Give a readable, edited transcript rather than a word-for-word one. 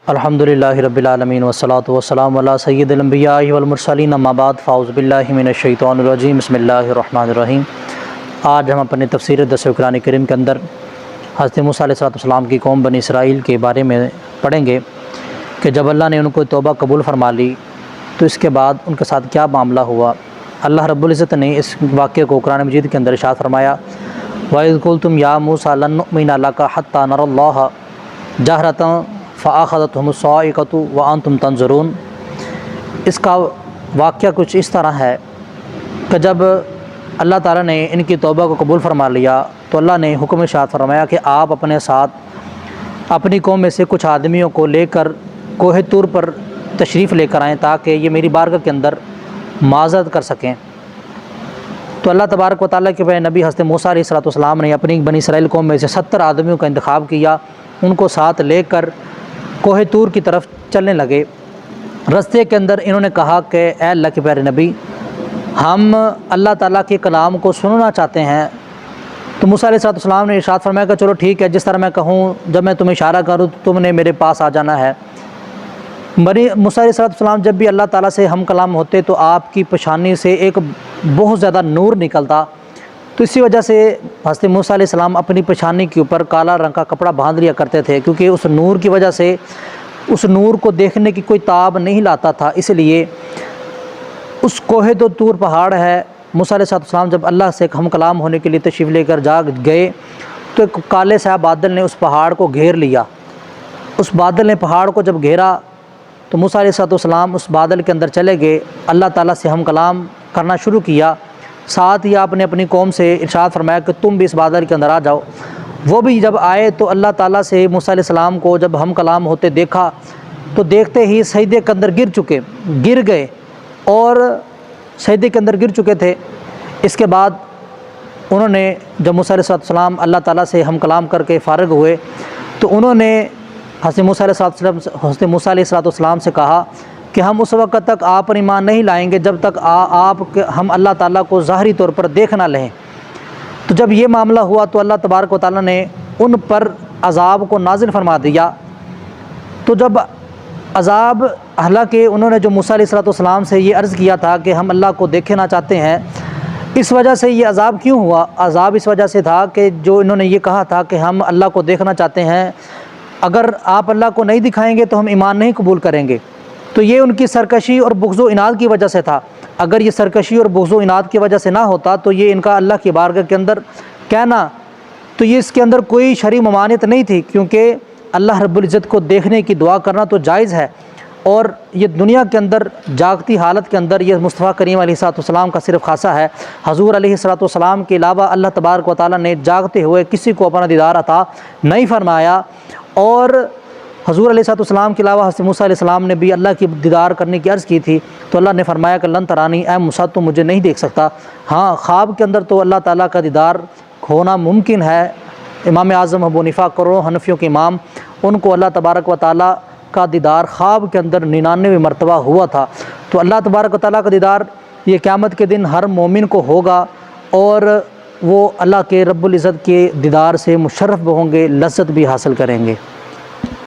الحمدللہ رب العالمین والصلاة والسلام علی سید الانبیاء والمرسلین اما بعد فاعوذ باللہ من الشیطان الرجیم بسم اللہ الرحمن الرحیم۔ آج ہم اپنی تفسیر درس قرآن کریم کے اندر حضرت موسیٰ علیہ السلام کی قوم بنی اسرائیل کے بارے میں پڑھیں گے کہ جب اللہ نے ان کو توبہ قبول فرما لی تو اس کے بعد ان کے ساتھ کیا معاملہ ہوا۔ اللہ رب العزت نے اس واقعے کو قرآن مجید کے اندر ارشاد فرمایا، وَإِذْ قُلْتُمْ يَا مُوسَىٰ لَن نُّؤْمِنَ لَكَ حَتَّىٰ نَرَى اللَّهَ جَهْرَةً فَأَخَذَتْهُمُ الصَّاعِقَةُ وَأَنْتُمْ تَنظُرُونَ۔ اس کا واقعہ کچھ اس طرح ہے کہ جب اللہ تعالیٰ نے ان کی توبہ کو قبول فرما لیا تو اللہ نے حکم ارشاد فرمایا کہ آپ اپنے ساتھ اپنی قوم میں سے کچھ آدمیوں کو لے کر کوہ طور پر تشریف لے کر آئیں تاکہ یہ میری بارگاہ کے اندر معذرت کر سکیں۔ تو اللہ تبارک و تعالیٰ کے پیارے نبی حضرت موسیٰ علیہ السلام نے اپنی بنی اسرائیل قوم میں سے 70 آدمیوں کا انتخاب کیا، ان کو ساتھ لے کر کوہ طور کی طرف چلنے لگے۔ رستے کے اندر انہوں نے کہا کہ اے اللہ کے پیارے نبی، ہم اللہ تعالیٰ کے کلام کو سننا چاہتے ہیں۔ تو موسیٰ علیہ السلام نے ارشاد فرمایا کہ چلو ٹھیک ہے، جس طرح میں کہوں، جب میں تمہیں اشارہ کروں تو تم نے میرے پاس آ جانا ہے۔ موسیٰ علیہ السلام جب بھی اللہ تعالیٰ سے ہم کلام ہوتے تو آپ کی پیشانی سے ایک بہت زیادہ نور نکلتا، تو اسی وجہ سے حضرت موسیٰ علیہ السلام اپنی پیشانی کے اوپر کالا رنگ کا کپڑا باندھ لیا کرتے تھے، کیونکہ اس نور کی وجہ سے اس نور کو دیکھنے کی کوئی تاب نہیں لاتا تھا۔ اس لیے اس کوہ طور پہاڑ ہے، موسیٰ علیہ السلام جب اللہ سے ہم کلام ہونے کے لیے تشریف لے کر جا گئے تو ایک کالے سیاہ بادل نے اس پہاڑ کو گھیر لیا۔ اس بادل نے پہاڑ کو جب گھیرا تو موسیٰ علیہ السلام اس بادل کے اندر چلے گئے، اللہ تعالیٰ سے ہم کلام کرنا شروع کیا۔ ساتھ ہی آپ نے اپنی قوم سے ارشاد فرمایا کہ تم بھی اس بادل کے اندر آ جاؤ۔ وہ بھی جب آئے تو اللہ تعالیٰ سے موسیٰ علیہ السلام کو جب ہم کلام ہوتے دیکھا تو دیکھتے ہی سجدے کے اندر گر گئے اور سجدے کے اندر گر چکے تھے۔ اس کے بعد انہوں نے جب موسیٰ علیہ السلام اللہ تعالیٰ سے ہم کلام کر کے فارغ ہوئے تو انہوں نے حضرت موسیٰ علیہ السلام سے کہا کہ ہم اس وقت تک آپ پر ایمان نہیں لائیں گے جب تک ہم اللہ تعالیٰ کو ظاہری طور پر دیکھ نہ لیں۔ تو جب یہ معاملہ ہوا تو اللہ تبارک و تعالیٰ نے ان پر عذاب کو نازل فرما دیا۔ تو جب عذاب، حالانکہ انہوں نے جو موسیٰ علیہ السلام سے یہ عرض کیا تھا کہ ہم اللہ کو دیکھنا چاہتے ہیں، اس وجہ سے یہ عذاب کیوں ہوا؟ عذاب اس وجہ سے تھا کہ جو انہوں نے یہ کہا تھا کہ ہم اللہ کو دیکھنا چاہتے ہیں، اگر آپ اللہ کو نہیں دکھائیں گے تو ہم ایمان نہیں قبول کریں گے۔ تو یہ ان کی سرکشی اور بغض و عناد کی وجہ سے تھا۔ اگر یہ سرکشی اور بغض و عناد کی وجہ سے نہ ہوتا تو یہ ان کا اللہ کی بارگاہ کے اندر کہنا، تو یہ اس کے اندر کوئی شرعی ممانعت نہیں تھی، کیونکہ اللہ رب العزت کو دیکھنے کی دعا کرنا تو جائز ہے، اور یہ دنیا کے اندر جاگتی حالت کے اندر یہ مصطفیٰ کریم علیہ السلام کا صرف خاصہ ہے۔ حضور علیہ السلام کے علاوہ اللہ تبارک و تعالیٰ نے جاگتے ہوئے کسی کو اپنا دیدار عطا نہیں فرمایا، اور حضور علیہ السلام کے علاوہ حضرت موسیٰ علیہ السلام نے بھی اللہ کی دیدار کرنے کی عرض کی تھی، تو اللہ نے فرمایا کہ لن ترانی، اے موسیٰ تو مجھے نہیں دیکھ سکتا۔ ہاں، خواب کے اندر تو اللہ تعالیٰ کا دیدار ہونا ممکن ہے۔ امام اعظم ابو حنیفہ کروڑوں حنفیوں کے امام، ان کو اللہ تبارک و تعالیٰ کا دیدار خواب کے اندر 99 مرتبہ ہوا تھا۔ تو اللہ تبارک و تعالیٰ کا دیدار یہ قیامت کے دن ہر مومن کو ہوگا، اور وہ اللہ کے رب العزت کے دیدار سے مشرف بھی ہوں گے، لذت بھی حاصل کریں گے۔